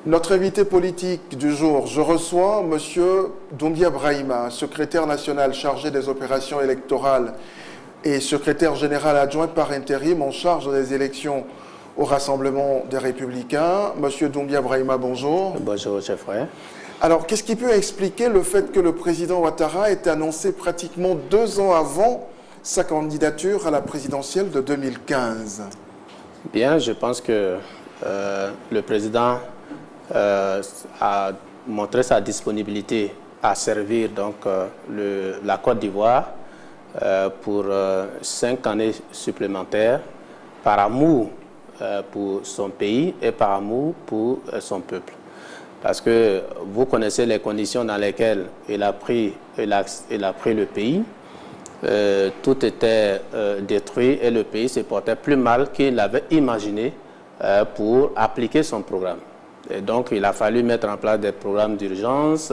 Notre invité politique du jour, je reçois M. Doumbia Brahima, secrétaire national chargé des opérations électorales et secrétaire général adjoint par intérim en charge des élections au Rassemblement des Républicains. M. Doumbia Brahima, bonjour. Bonjour, chef frère. Alors, qu'est-ce qui peut expliquer le fait que le président Ouattara ait annoncé pratiquement 2 ans avant sa candidature à la présidentielle de 2015? Bien, je pense que le président a montré sa disponibilité à servir donc, la Côte d'Ivoire pour 5 années supplémentaires par amour pour son pays et par amour pour son peuple. Parce que vous connaissez les conditions dans lesquelles il a pris le pays. Tout était détruit et le pays se portait plus mal qu'il l'avait imaginé pour appliquer son programme. Et donc, il a fallu mettre en place des programmes d'urgence,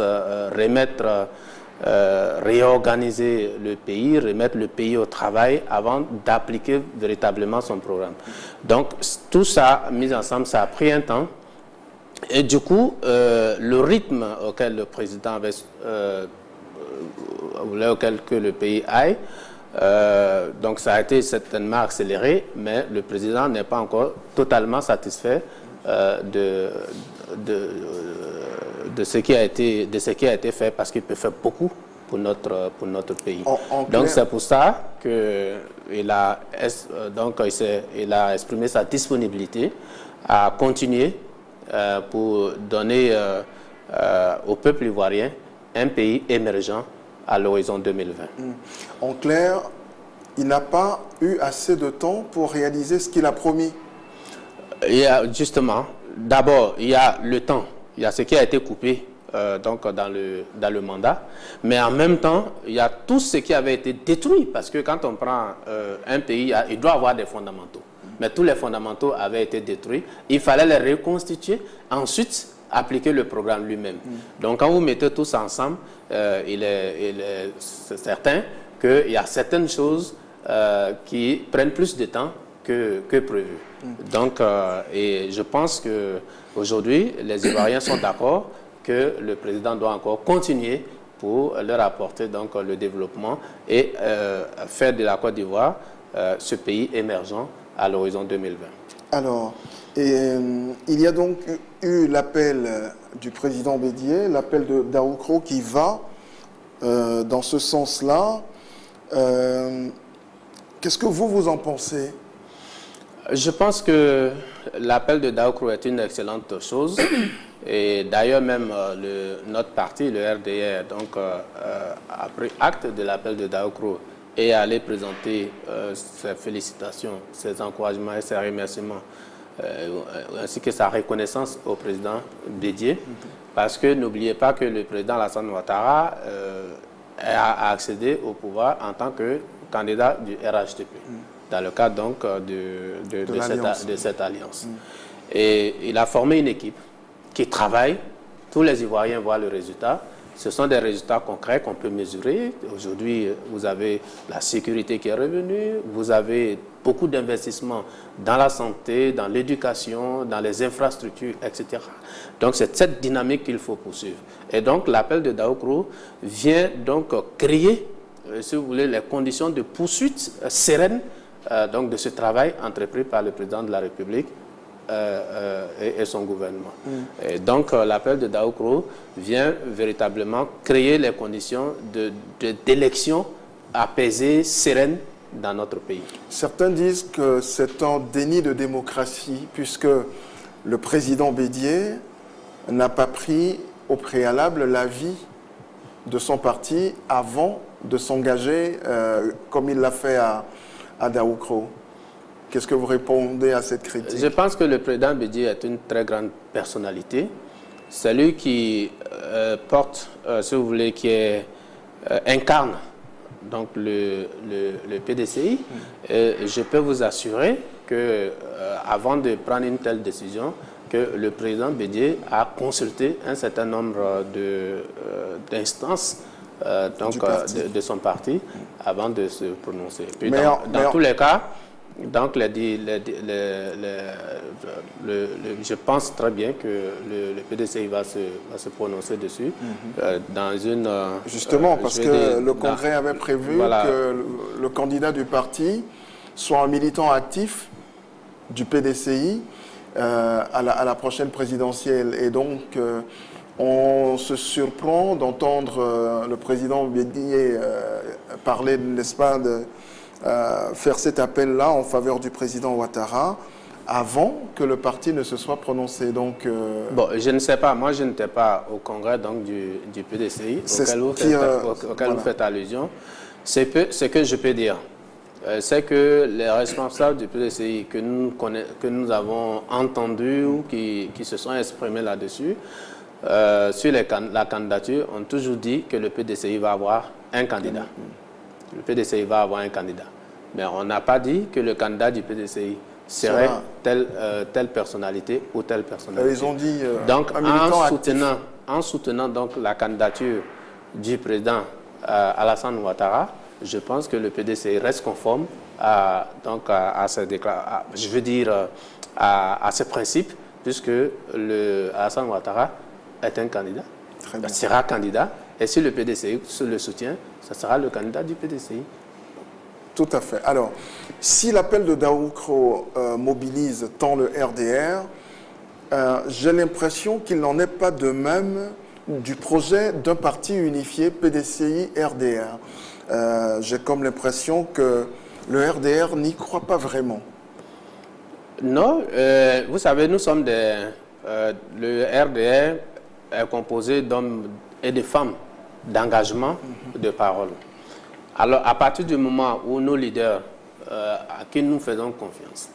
réorganiser le pays, remettre le pays au travail avant d'appliquer véritablement son programme. Donc, tout ça, mis ensemble, ça a pris un temps. Et du coup, le rythme auquel le président voulait que le pays aille, donc ça a été certainement accéléré, mais le président n'est pas encore totalement satisfait de ce qui a été fait, parce qu'il peut faire beaucoup pour notre pays. Donc c'est pour ça qu'il a exprimé sa disponibilité à continuer pour donner au peuple ivoirien un pays émergent à l'horizon 2020. En clair, il n'a pas eu assez de temps pour réaliser ce qu'il a promis. Justement, d'abord, il y a le temps, il y a ce qui a été coupé donc dans le mandat, mais en même temps, il y a tout ce qui avait été détruit, parce que quand on prend un pays, il doit avoir des fondamentaux. Mais tous les fondamentaux avaient été détruits. Il fallait les reconstituer, ensuite appliquer le programme lui-même. Donc quand vous mettez tout ça ensemble, c'est certain qu'il y a certaines choses qui prennent plus de temps que prévu. Donc, et je pense qu'aujourd'hui, les Ivoiriens sont d'accord que le président doit encore continuer pour leur apporter donc, le développement et faire de la Côte d'Ivoire ce pays émergent à l'horizon 2020. Alors, il y a donc eu l'appel du président Bédié, l'appel de Daoukro qui va dans ce sens-là. Qu'est-ce que vous en pensez? Je pense que l'appel de Daoukro est une excellente chose. Et d'ailleurs, même notre parti, le RDR, donc, a pris acte de l'appel de Daoukro et aller présenter ses félicitations, ses encouragements et ses remerciements, ainsi que sa reconnaissance au président Bédié. Parce que n'oubliez pas que le président Alassane Ouattara a accédé au pouvoir en tant que candidat du RHDP, dans le cadre donc de cette alliance. Et il a formé une équipe qui travaille, tous les Ivoiriens voient le résultat. Ce sont des résultats concrets qu'on peut mesurer. Aujourd'hui, vous avez la sécurité qui est revenue, vous avez beaucoup d'investissements dans la santé, dans l'éducation, dans les infrastructures, etc. Donc, c'est cette dynamique qu'il faut poursuivre. Et donc, l'appel de Daoukro vient donc créer, si vous voulez, les conditions de poursuite sereine donc de ce travail entrepris par le président de la République et son gouvernement. Et donc, l'appel de Daoukro vient véritablement créer les conditions d'élections apaisées, sereines dans notre pays. Certains disent que c'est un déni de démocratie, puisque le président Bédié n'a pas pris au préalable l'avis de son parti avant de s'engager comme il l'a fait à Daoukro. Qu'est-ce que vous répondez à cette critique? Je pense que le président Bédié est une très grande personnalité. C'est lui qui porte, si vous voulez, qui incarne donc le PDCI. Et je peux vous assurer que avant de prendre une telle décision, que le président Bédié a consulté un certain nombre d'instances de son parti avant de se prononcer. Puis dans tous les cas, Donc, je pense très bien que le PDCI va se prononcer dessus dans une... Justement, parce que le Congrès avait prévu que le candidat du parti soit un militant actif du PDCI à la prochaine présidentielle. Et donc, on se surprend d'entendre le président Bédié parler, n'est-ce pas, de faire cet appel-là en faveur du président Ouattara avant que le parti ne se soit prononcé. Donc, bon, je ne sais pas. Moi, je n'étais pas au congrès donc, du PDCI auquel vous faites allusion. Ce que je peux dire, c'est que les responsables du PDCI que nous avons entendus ou qui se sont exprimés là-dessus, sur la candidature, ont toujours dit que le PDCI va avoir un candidat. Le PDCI va avoir un candidat. Mais on n'a pas dit que le candidat du PDCI serait telle personnalité ou telle personnalité. Ils ont dit donc, en soutenant donc la candidature du président Alassane Ouattara, je pense que le PDCI reste conforme à ces principes, puisque Alassane Ouattara est un candidat, sera candidat. Et si le PDCI le soutient, ça sera le candidat du PDCI. Tout à fait. Alors, si l'appel de Daoukro mobilise tant le RDR, j'ai l'impression qu'il n'en est pas de même du projet d'un parti unifié PDCI-RDR. J'ai comme l'impression que le RDR n'y croit pas vraiment. Non, vous savez, nous sommes le RDR est composé d'hommes et de femmes d'engagement, de parole. Alors, à partir du moment où nos leaders, à qui nous faisons confiance,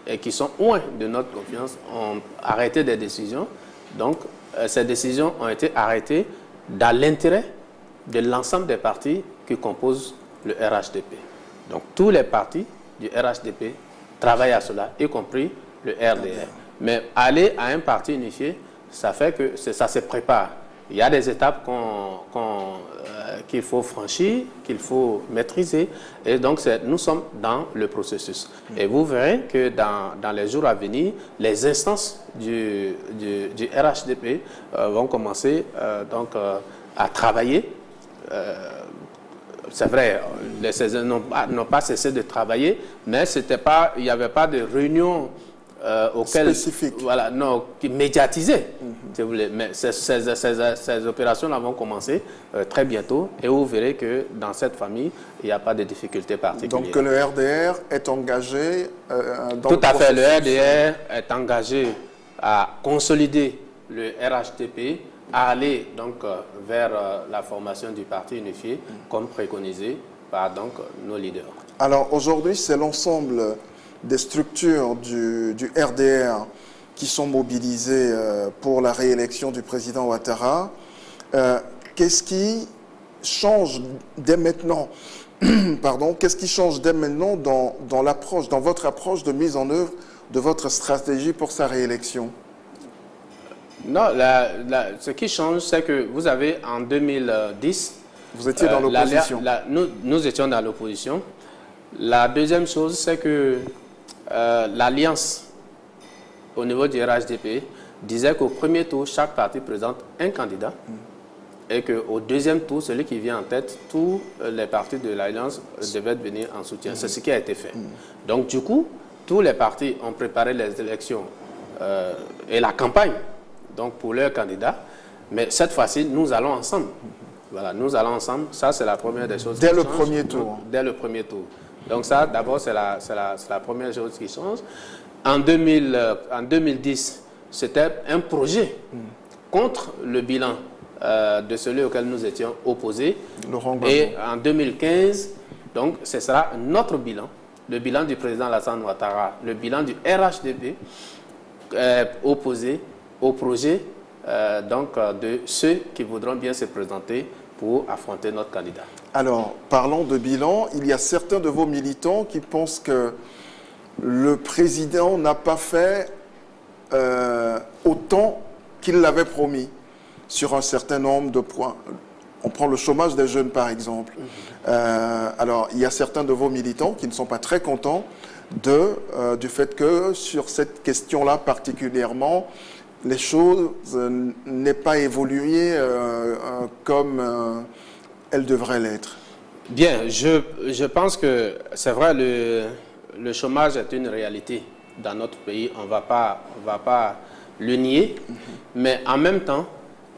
et qui sont loin de notre confiance, ont arrêté des décisions, donc ces décisions ont été arrêtées dans l'intérêt de l'ensemble des partis qui composent le RHDP. Donc, tous les partis du RHDP travaillent à cela, y compris le RDR. Mais aller à un parti unifié, ça fait que ça se prépare. Il y a des étapes qu'il faut franchir, qu'il faut maîtriser. Et donc, nous sommes dans le processus. Et vous verrez que dans les jours à venir, les instances du RHDP vont commencer à travailler. C'est vrai, les CESE n'ont pas cessé de travailler, mais il n'y avait pas de réunion spécifique. Voilà, non, médiatisée, si vous voulez. Mais ces opérations-là vont commencer très bientôt et vous verrez que dans cette famille, il n'y a pas de difficultés particulières. Donc que le RDR est engagé dans Tout à fait, le RDR est engagé à consolider le RHDP, à aller donc vers la formation du parti unifié, comme préconisé par donc nos leaders. Alors aujourd'hui, c'est l'ensemble des structures du RDR qui sont mobilisées pour la réélection du président Ouattara. Qu'est-ce qui change dès maintenant qu'est-ce qui change dès maintenant dans votre approche de mise en œuvre de votre stratégie pour sa réélection? Non, ce qui change, c'est que vous avez en 2010... Vous étiez dans l'opposition. Nous étions dans l'opposition. La deuxième chose, c'est que l'alliance au niveau du RHDP disait qu'au premier tour, chaque parti présente un candidat et qu'au deuxième tour, celui qui vient en tête, tous les partis de l'alliance devaient venir en soutien. C'est ce qui a été fait. Donc du coup, tous les partis ont préparé les élections et la campagne donc pour leurs candidats, mais cette fois-ci, nous allons ensemble. Voilà, nous allons ensemble. Ça, c'est la première des choses. Dès le premier tour. Dès le premier tour. Donc ça, d'abord, c'est la première chose qui change. En 2010, c'était un projet contre le bilan de celui auquel nous étions opposés. Et en 2015, donc, ce sera notre bilan, le bilan du président Alassane Ouattara, le bilan du RHDP opposé au projet de ceux qui voudront bien se présenter pour affronter notre candidat. Alors, parlons de bilan. Il y a certains de vos militants qui pensent que le président n'a pas fait autant qu'il l'avait promis sur un certain nombre de points. On prend le chômage des jeunes, par exemple. Alors, il y a certains de vos militants qui ne sont pas très contents du fait que, sur cette question-là particulièrement, les choses n'aient pas évolué comme elles devraient l'être. Bien, je pense que c'est vrai, le chômage est une réalité dans notre pays. On va pas le nier, mais en même temps,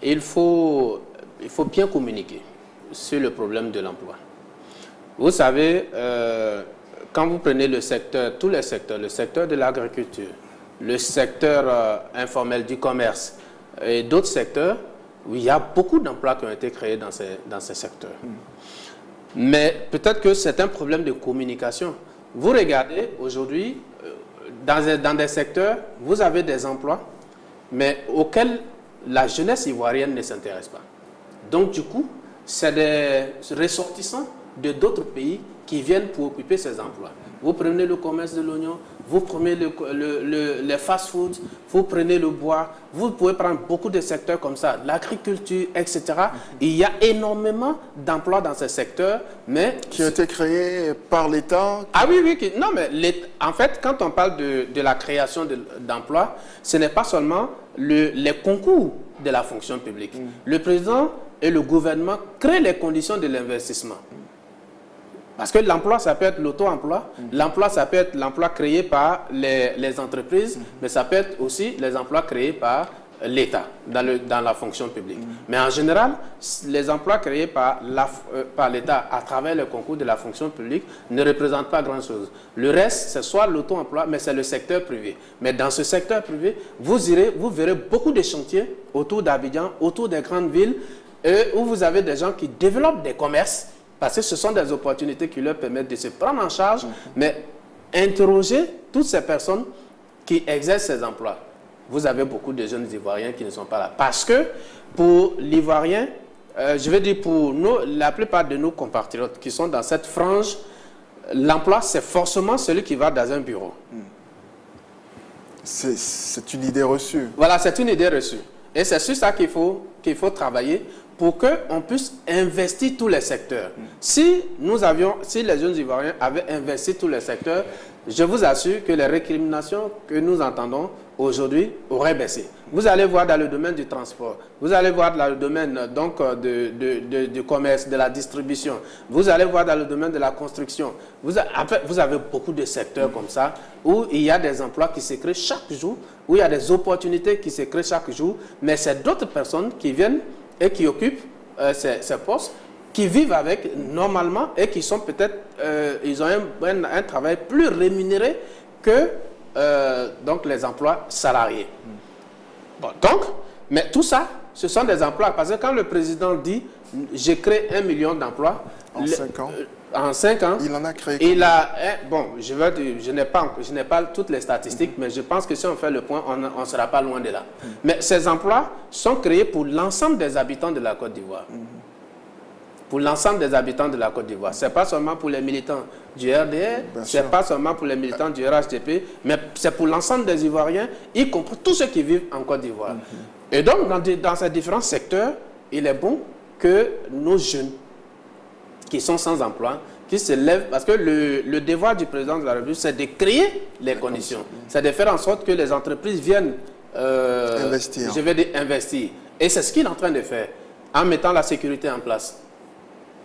il faut bien communiquer sur le problème de l'emploi. Vous savez, quand vous prenez le secteur, tous les secteurs, le secteur de l'agriculture, le secteur informel du commerce et d'autres secteurs, où il y a beaucoup d'emplois qui ont été créés dans ces secteurs. Mais peut-être que c'est un problème de communication. Vous regardez aujourd'hui, dans des secteurs, vous avez des emplois, mais auxquels la jeunesse ivoirienne ne s'intéresse pas. Donc du coup, c'est des ressortissants de d'autres pays qui viennent pour occuper ces emplois. Vous prenez le commerce de l'oignon, vous prenez les fast-foods, vous prenez le bois, vous pouvez prendre beaucoup de secteurs comme ça, l'agriculture, etc. Il y a énormément d'emplois dans ces secteurs, mais... Qui ont été créés par l'État. Ah oui, oui. Non, mais en fait, quand on parle de la création d'emplois, ce n'est pas seulement les concours de la fonction publique. Le président et le gouvernement créent les conditions de l'investissement. Parce que l'emploi, ça peut être l'auto-emploi. L'emploi, ça peut être l'emploi créé par les entreprises, mais ça peut être aussi les emplois créés par l'État, dans la fonction publique. Mais en général, les emplois créés par l'État à travers le concours de la fonction publique ne représentent pas grand-chose. Le reste, c'est soit l'auto-emploi, mais c'est le secteur privé. Mais dans ce secteur privé, vous verrez beaucoup de chantiers autour d'Abidjan, autour des grandes villes, où vous avez des gens qui développent des commerces, parce que ce sont des opportunités qui leur permettent de se prendre en charge, mais interroger toutes ces personnes qui exercent ces emplois. Vous avez beaucoup de jeunes Ivoiriens qui ne sont pas là. Parce que pour l'Ivoirien, je veux dire pour la plupart de nos compatriotes qui sont dans cette frange, l'emploi, c'est forcément celui qui va dans un bureau. C'est une idée reçue. Voilà, c'est une idée reçue. Et c'est sur ça qu'il faut travailler pour qu'on puisse investir tous les secteurs. Si les jeunes Ivoiriens avaient investi tous les secteurs, je vous assure que les récriminations que nous entendons aujourd'hui auraient baissé. Vous allez voir dans le domaine du transport, vous allez voir dans le domaine donc, du commerce, de la distribution, vous allez voir dans le domaine de la construction. Vous avez beaucoup de secteurs comme ça où il y a des emplois qui se créent chaque jour, où il y a des opportunités qui se créent chaque jour, mais c'est d'autres personnes qui viennent et qui occupent ces postes, qui vivent avec normalement et qui sont peut-être, ils ont un travail plus rémunéré que donc les emplois salariés. Bon, donc, mais tout ça, ce sont des emplois. Parce que quand le président dit, j'ai créé 1 million d'emplois. En 5 ans. En 5 ans. Il en a créé. Bon, je n'ai pas toutes les statistiques, mais je pense que si on fait le point, on ne sera pas loin de là. Mais ces emplois sont créés pour l'ensemble des habitants de la Côte d'Ivoire. Pour l'ensemble des habitants de la Côte d'Ivoire. Ce n'est pas seulement pour les militants du RDR, ce n'est pas seulement pour les militants du RHDP, mais c'est pour l'ensemble des Ivoiriens, y compris tous ceux qui vivent en Côte d'Ivoire. Et donc, dans ces différents secteurs, il est bon que nos jeunes qui sont sans emploi, qui se lèvent, parce que le devoir du président de la République, c'est de créer les conditions. C'est de faire en sorte que les entreprises viennent investir. Je vais dire investir. Et c'est ce qu'il est en train de faire, en mettant la sécurité en place.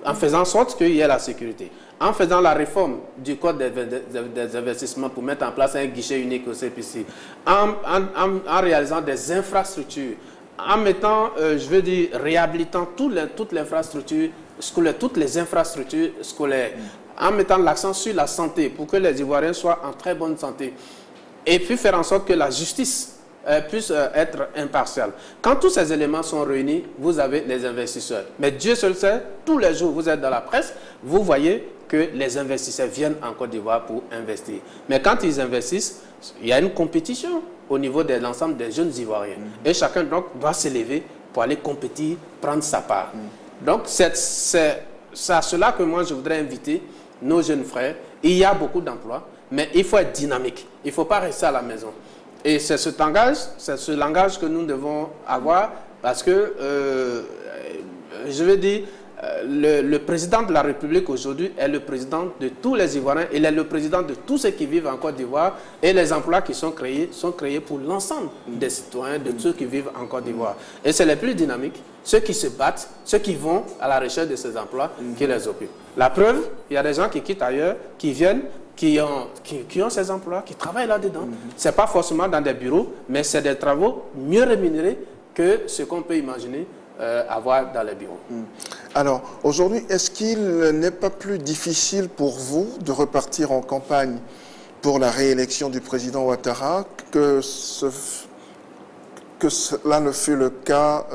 En faisant en sorte qu'il y ait la sécurité, en faisant la réforme du code des investissements pour mettre en place un guichet unique au CPC, en réalisant des infrastructures, en mettant, je veux dire, réhabilitant toute l'infrastructure scolaire, toutes les infrastructures scolaires, en mettant l'accent sur la santé pour que les Ivoiriens soient en très bonne santé, et puis faire en sorte que la justice puisse être impartial. Quand tous ces éléments sont réunis, vous avez les investisseurs. Mais Dieu seul sait, tous les jours, vous êtes dans la presse, vous voyez que les investisseurs viennent en Côte d'Ivoire pour investir. Mais quand ils investissent, il y a une compétition au niveau de l'ensemble des jeunes Ivoiriens. Et chacun donc doit s'élever pour aller compétir, prendre sa part. Donc c'est à cela que moi je voudrais inviter nos jeunes frères. Il y a beaucoup d'emplois, mais il faut être dynamique. Il ne faut pas rester à la maison. Et c'est ce langage que nous devons avoir parce que je veux dire, le président de la République aujourd'hui est le président de tous les Ivoiriens. Il est le président de tous ceux qui vivent en Côte d'Ivoire. Et les emplois qui sont créés pour l'ensemble des citoyens, de ceux qui vivent en Côte d'Ivoire. Et c'est les plus dynamiques, ceux qui se battent, ceux qui vont à la recherche de ces emplois, qui les occupent. La preuve, il y a des gens qui quittent ailleurs, qui viennent, qui ont ces emplois, qui travaillent là-dedans. Ce n'est pas forcément dans des bureaux, mais c'est des travaux mieux rémunérés que ce qu'on peut imaginer avoir dans les bureaux. Alors, aujourd'hui, est-ce qu'il n'est pas plus difficile pour vous de repartir en campagne pour la réélection du président Ouattara que cela ne fut le cas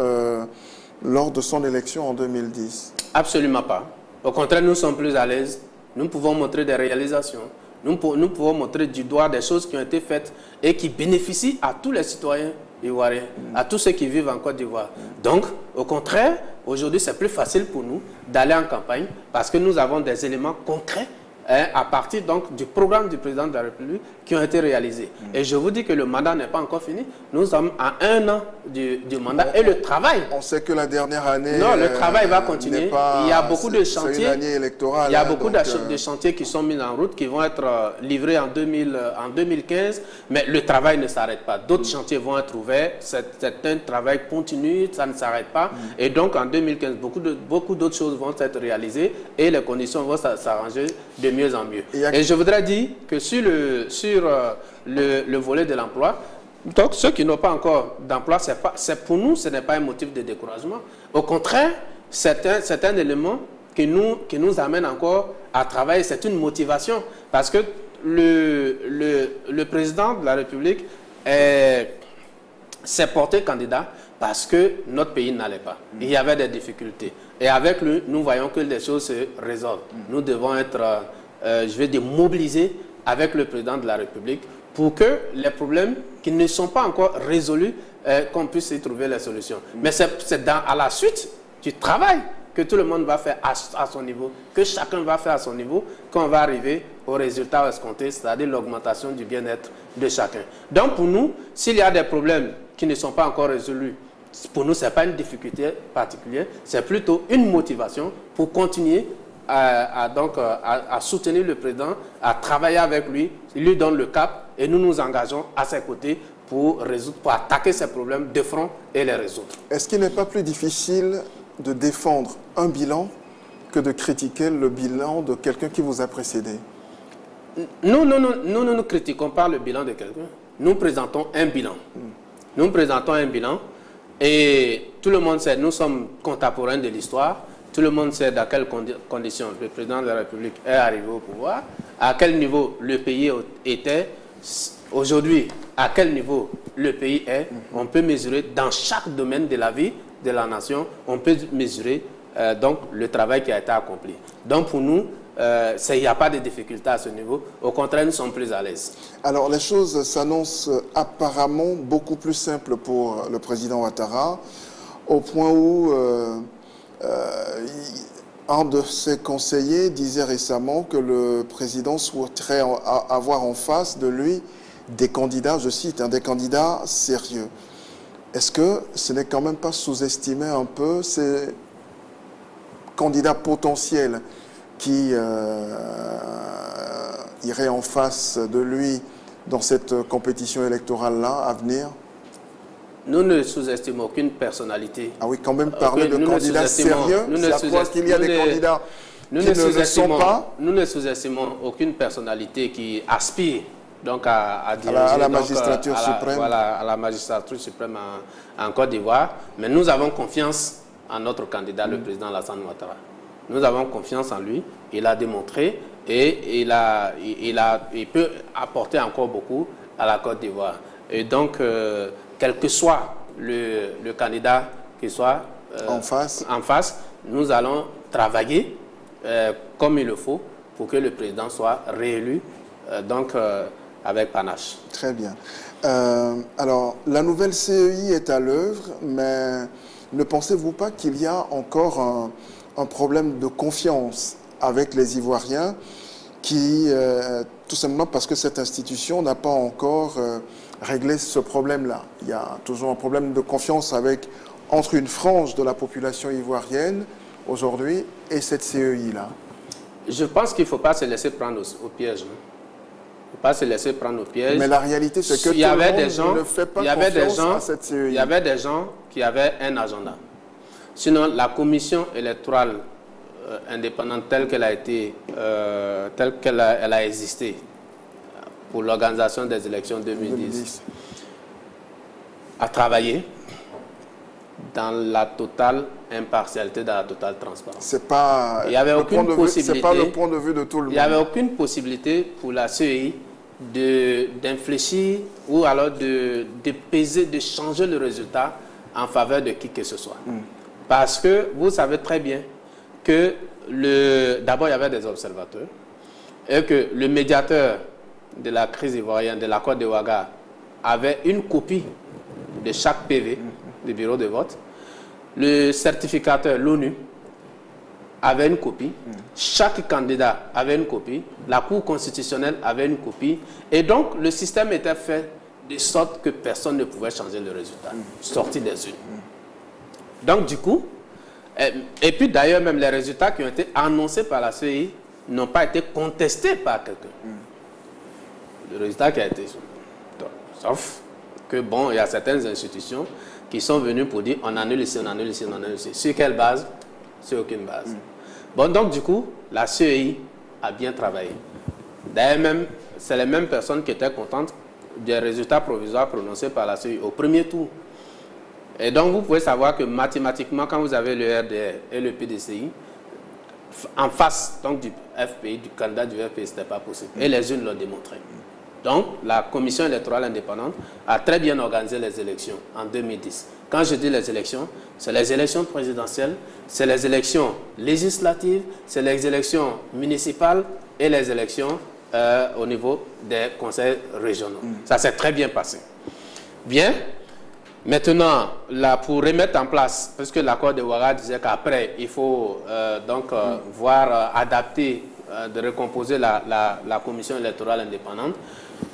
lors de son élection en 2010? Absolument pas. Au contraire, nous sommes plus à l'aise. Nous pouvons montrer des réalisations. Nous pouvons montrer du doigt des choses qui ont été faites et qui bénéficient à tous les citoyens ivoiriens, à tous ceux qui vivent en Côte d'Ivoire. Donc, au contraire, aujourd'hui, c'est plus facile pour nous d'aller en campagne parce que nous avons des éléments concrets à partir donc du programme du président de la République qui ont été réalisés. Et je vous dis que le mandat n'est pas encore fini. Nous sommes à 1 an du mandat et le travail. On sait que la dernière année... Non, le travail va continuer. Il y a beaucoup de chantiers. C'est une année électorale. Il y a beaucoup de chantiers qui sont mis en route, qui vont être livrés en 2015. Mais le travail ne s'arrête pas. D'autres chantiers vont être ouverts. C'est un travail continu, ça ne s'arrête pas. Et donc en 2015, beaucoup d'autres choses vont être réalisées et les conditions vont s'arranger de mieux en mieux. Et je voudrais dire que sur le volet de l'emploi, donc ceux qui n'ont pas encore d'emploi, pour nous, ce n'est pas un motif de découragement. Au contraire, c'est un élément qui nous amène encore à travailler. C'est une motivation parce que le président de la République s'est porté candidat parce que notre pays n'allait pas. Il y avait des difficultés. Et avec lui, nous voyons que les choses se résolvent. Nous devons être, je vais dire, mobilisés avec le président de la République pour que les problèmes qui ne sont pas encore résolus, qu'on puisse y trouver les solutions. Mais c'est à la suite du travail que tout le monde va faire à son niveau, que chacun va faire à son niveau, qu'on va arriver au résultat escompté, c'est-à-dire l'augmentation du bien-être de chacun. Donc pour nous, s'il y a des problèmes qui ne sont pas encore résolus, pour nous, ce n'est pas une difficulté particulière, c'est plutôt une motivation pour continuer à soutenir le président, à travailler avec lui, il lui donne le cap et nous nous engageons à ses côtés pour attaquer ces problèmes de front et les résoudre. Est-ce qu'il n'est pas plus difficile de défendre un bilan que de critiquer le bilan de quelqu'un qui vous a précédé? Nous ne critiquons pas le bilan de quelqu'un. Nous présentons un bilan. Nous présentons un bilan et tout le monde sait, nous sommes contemporains de l'histoire. Tout le monde sait dans quelles conditions le président de la République est arrivé au pouvoir, à quel niveau le pays était, aujourd'hui, à quel niveau le pays est. On peut mesurer dans chaque domaine de la vie de la nation, on peut mesurer donc le travail qui a été accompli. Donc pour nous, il n'y a pas de difficulté à ce niveau. Au contraire, nous sommes plus à l'aise. Alors les choses s'annoncent apparemment beaucoup plus simples pour le président Ouattara, au point où un de ses conseillers disait récemment que le président souhaiterait avoir en face de lui des candidats, je cite, des candidats sérieux. Est-ce que ce n'est quand même pas sous-estimer un peu ces candidats potentiels qui iraient en face de lui dans cette compétition électorale-là à venir? Nous ne sous-estimons aucune personnalité. Ah oui, quand même parler de candidats sérieux, c'est à croire qu'il y a des candidats qui ne le sont pas. Nous ne sous-estimons aucune personnalité qui aspire donc à diriger à la magistrature suprême. Voilà, à la magistrature suprême en Côte d'Ivoire. Mais nous avons confiance en notre candidat, le président Alassane Ouattara. Nous avons confiance en lui. Il a démontré et il peut apporter encore beaucoup à la Côte d'Ivoire. Et donc, quel que soit le candidat qui soit en face, nous allons travailler comme il le faut pour que le président soit réélu avec panache. Très bien. Alors, la nouvelle CEI est à l'œuvre, mais ne pensez-vous pas qu'il y a encore un problème de confiance avec les Ivoiriens qui, tout simplement parce que cette institution n'a pas encore réglé ce problème-là. Il y a toujours un problème de confiance avec entre une frange de la population ivoirienne aujourd'hui et cette CEI-là? Je pense qu'il ne faut pas se laisser prendre au piège. Il ne faut pas se laisser prendre au piège. Mais la réalité, c'est que tout le monde ne fait pas confiance à cette CEI. Il y avait des gens qui avaient un agenda. Sinon, la commission électorale indépendante telle qu'elle a été, elle a existé pour l'organisation des élections 2010, a travaillé dans la totale impartialité, dans la totale transparence. C'est pas il n'y avait aucune possibilité. C'est pas le point de vue de tout le monde. Il n'y avait aucune possibilité pour la CEI d'infléchir ou alors de peser, de changer le résultat en faveur de qui que ce soit. Parce que vous savez très bien que d'abord il y avait des observateurs et que le médiateur de la crise ivoirienne, de l'accord de Ouaga, avait une copie de chaque PV du bureau de vote. Le certificateur, l'ONU, avait une copie. Chaque candidat avait une copie. La Cour constitutionnelle avait une copie. Et donc, le système était fait de sorte que personne ne pouvait changer le résultat, sorti des urnes. Donc, du coup, et puis d'ailleurs, même les résultats qui ont été annoncés par la CEI n'ont pas été contestés par quelqu'un. Le résultat qui a été... Sauf que, bon, il y a certaines institutions qui sont venues pour dire on annule ici, on annule ici, on annule ici. Sur quelle base? Sur aucune base. Bon, donc du coup, la CEI a bien travaillé. D'ailleurs, même, c'est les mêmes personnes qui étaient contentes des résultats provisoires prononcés par la CEI au premier tour. Et donc, vous pouvez savoir que mathématiquement, quand vous avez le RDR et le PDCI, en face donc, du FPI, du candidat du FPI, ce n'était pas possible. Et les urnes l'ont démontré. Donc, la commission électorale indépendante a très bien organisé les élections en 2010. Quand je dis les élections, c'est les élections présidentielles, c'est les élections législatives, c'est les élections municipales et les élections au niveau des conseils régionaux. Ça s'est très bien passé. Bien. Maintenant, là, pour remettre en place, parce que l'accord de Ouaga disait qu'après, il faut voir adapter, de recomposer la commission électorale indépendante.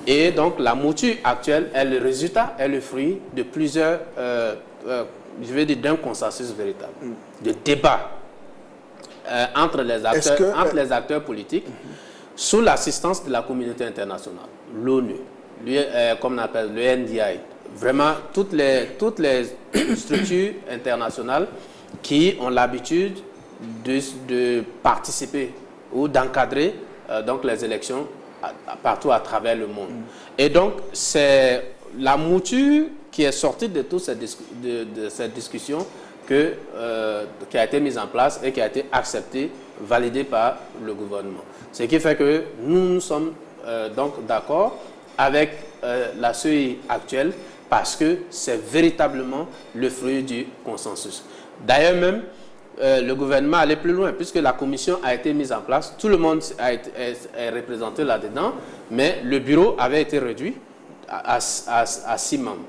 Et donc, la mouture actuelle est le résultat, est le fruit de plusieurs, je vais dire, d'un consensus véritable, de débat entre les acteurs politiques, sous l'assistance de la communauté internationale, l'ONU, comme on appelle le NDI, vraiment toutes les structures internationales qui ont l'habitude de participer ou d'encadrer donc les élections partout à travers le monde. Et donc, c'est la mouture qui est sortie de toutes cette discussion qui a été mise en place et qui a été acceptée, validée par le gouvernement. Ce qui fait que nous sommes donc d'accord avec la CEI actuelle parce que c'est véritablement le fruit du consensus. D'ailleurs même, le gouvernement allait plus loin puisque la commission a été mise en place, tout le monde est représenté là-dedans, mais le bureau avait été réduit à 6 membres.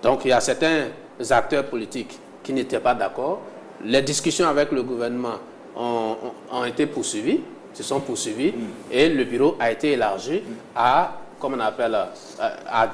Donc il y a certains acteurs politiques qui n'étaient pas d'accord. Les discussions avec le gouvernement ont été poursuivies, se sont poursuivies, et le bureau a été élargi à, comme on appelle, a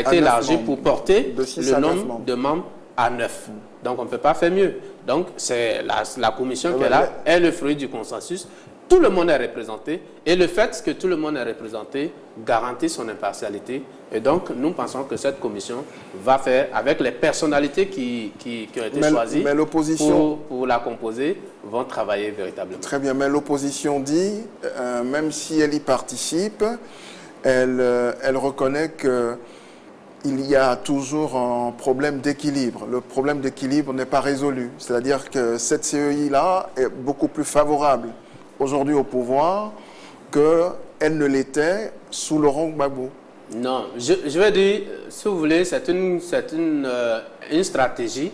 été élargi pour porter le nombre de membres à 9. Donc on ne peut pas faire mieux. Donc c'est la commission qui est là, est le fruit du consensus. Tout le monde est représenté et le fait que tout le monde est représenté garantit son impartialité. Et donc nous pensons que cette commission va faire, avec les personnalités qui ont été choisies pour la composer, vont travailler véritablement. Très bien, mais l'opposition dit, même si elle y participe, elle reconnaît qu'il y a toujours un problème d'équilibre. Le problème d'équilibre n'est pas résolu. C'est-à-dire que cette CEI-là est beaucoup plus favorable aujourd'hui au pouvoir qu'elle ne l'était sous Laurent Gbagbo. Non, je vais dire, si vous voulez, c'est une stratégie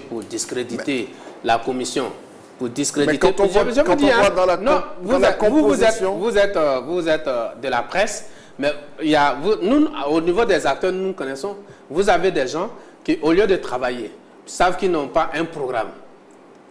pour discréditer la commission. Pour discréditer. Mais quand on voit dans la composition... Vous êtes de la presse, mais nous, au niveau des acteurs, nous connaissons, vous avez des gens qui, au lieu de travailler, savent qu'ils n'ont pas un programme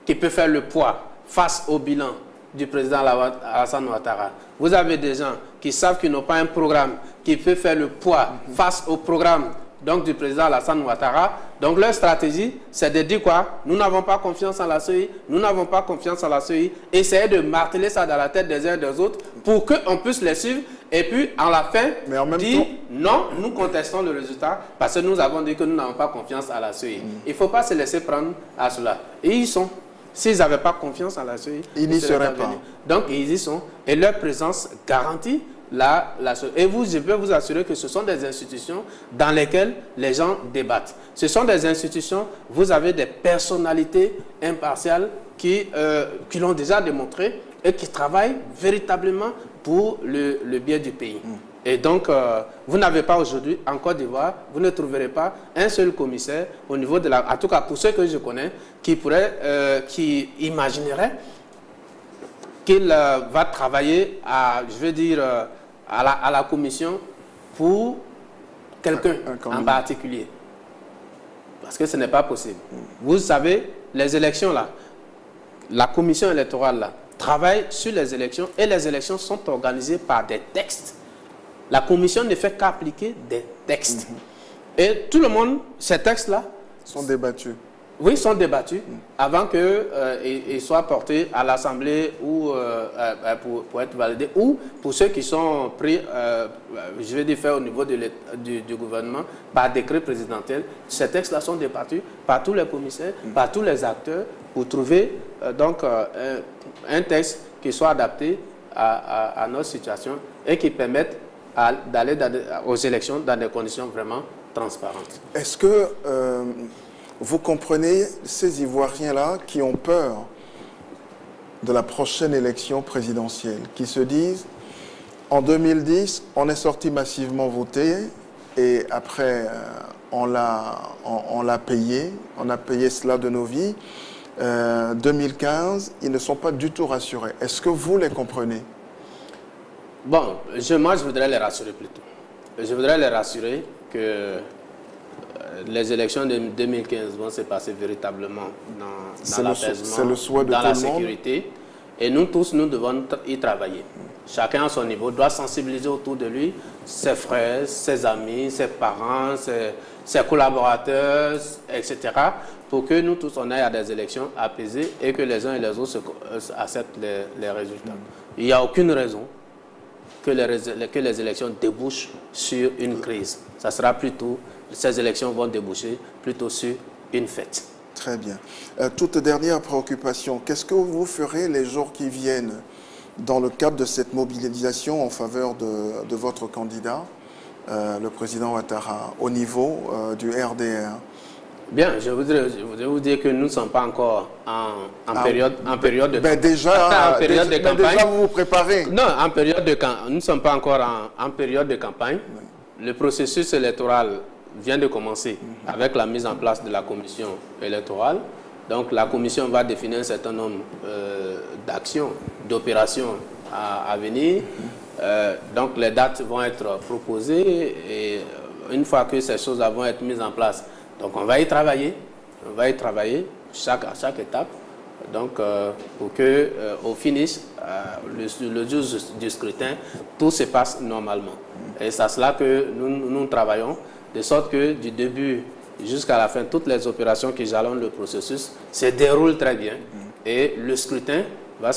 qui peut faire le poids face au bilan du président Alassane Ouattara. Vous avez des gens qui savent qu'ils n'ont pas un programme qui peut faire le poids face au programme donc, du président Alassane Ouattara. Donc leur stratégie, c'est de dire quoi? Nous n'avons pas confiance en la CEI, nous n'avons pas confiance en la CEI. Essayer de marteler ça dans la tête des uns et des autres pour qu'on puisse les suivre. Et puis, à la fin, dire non, nous contestons le résultat parce que nous avons dit que nous n'avons pas confiance à la CEI. Il ne faut pas se laisser prendre à cela. Et ils y sont. S'ils n'avaient pas confiance à la CEI, ils n'y seraient pas. Donc, ils y sont. Et leur présence garantit et je peux vous assurer que ce sont des institutions dans lesquelles les gens débattent. Ce sont des institutions, vous avez des personnalités impartiales qui l'ont déjà démontré et qui travaillent véritablement pour le bien du pays. Et donc, vous n'avez pas aujourd'hui, en Côte d'Ivoire, vous ne trouverez pas un seul commissaire au niveau de la... En tout cas, pour ceux que je connais, qui imaginerait qu'il va travailler à la commission pour quelqu'un en particulier. Parce que ce n'est pas possible. Vous savez, les élections là, la commission électorale là, travaille sur les élections et les élections sont organisées par des textes. La commission ne fait qu'appliquer des textes. Et tout le monde, ces textes-là... sont débattus. Oui, sont débattus avant qu'ils soient portés à l'Assemblée ou pour être validés, ou pour ceux qui sont pris, je vais dire, fait au niveau du gouvernement par décret présidentiel. Ces textes-là sont débattus par tous les commissaires, par tous les acteurs, pour trouver un texte qui soit adapté à notre situation et qui permette d'aller aux élections dans des conditions vraiment transparentes. Est-ce que vous comprenez ces Ivoiriens-là qui ont peur de la prochaine élection présidentielle, qui se disent, en 2010, on est sorti massivement voter et après, on l'a payé, on a payé cela de nos vies. 2015, ils ne sont pas du tout rassurés. Est-ce que vous les comprenez? Bon, moi, je voudrais les rassurer plutôt. Je voudrais les rassurer que les élections de 2015 vont se passer véritablement dans l'apaisement, dans la sécurité. Et nous tous, nous devons y travailler. Chacun à son niveau doit sensibiliser autour de lui ses frères, ses amis, ses parents, ses collaborateurs, etc. pour que nous tous, on aille à des élections apaisées et que les uns et les autres acceptent les résultats. Il n'y a aucune raison que les élections débouchent sur une crise. Ça sera plutôt, ces élections vont déboucher plutôt sur une fête. Très bien. Toute dernière préoccupation, qu'est-ce que vous ferez les jours qui viennent dans le cadre de cette mobilisation en faveur de votre candidat, le président Ouattara, au niveau du RDR? Bien, je voudrais vous dire que nous ne sommes pas encore en période de campagne. Déjà, déjà, vous vous préparez. Non, en période de campagne. Nous ne sommes pas encore en période de campagne. Oui. Le processus électoral vient de commencer avec la mise en place de la commission électorale. Donc la commission va définir un certain nombre d'actions, d'opérations à venir. Donc les dates vont être proposées et une fois que ces choses vont être mises en place, donc on va y travailler à chaque étape, donc pour que au finish, le jour du scrutin, tout se passe normalement. Et c'est à cela que nous travaillons, de sorte que du début jusqu'à la fin, toutes les opérations qui jalonnent le processus se déroulent très bien. Et le scrutin va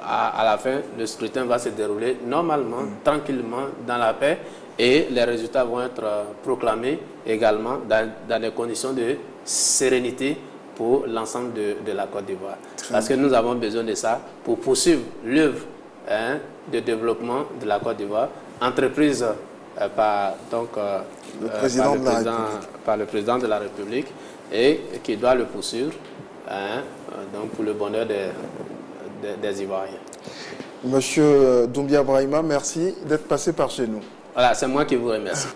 à la fin, le scrutin va se dérouler normalement, tranquillement, dans la paix. Et les résultats vont être proclamés également dans des conditions de sérénité pour l'ensemble de la Côte d'Ivoire. Parce que nous avons besoin de ça pour poursuivre l'œuvre de développement de la Côte d'Ivoire, entreprise par le président de la République et qui doit le poursuivre donc pour le bonheur des Ivoiriens. Monsieur Doumbia Brahima, merci d'être passé par chez nous. Voilà, c'est moi qui vous remercie.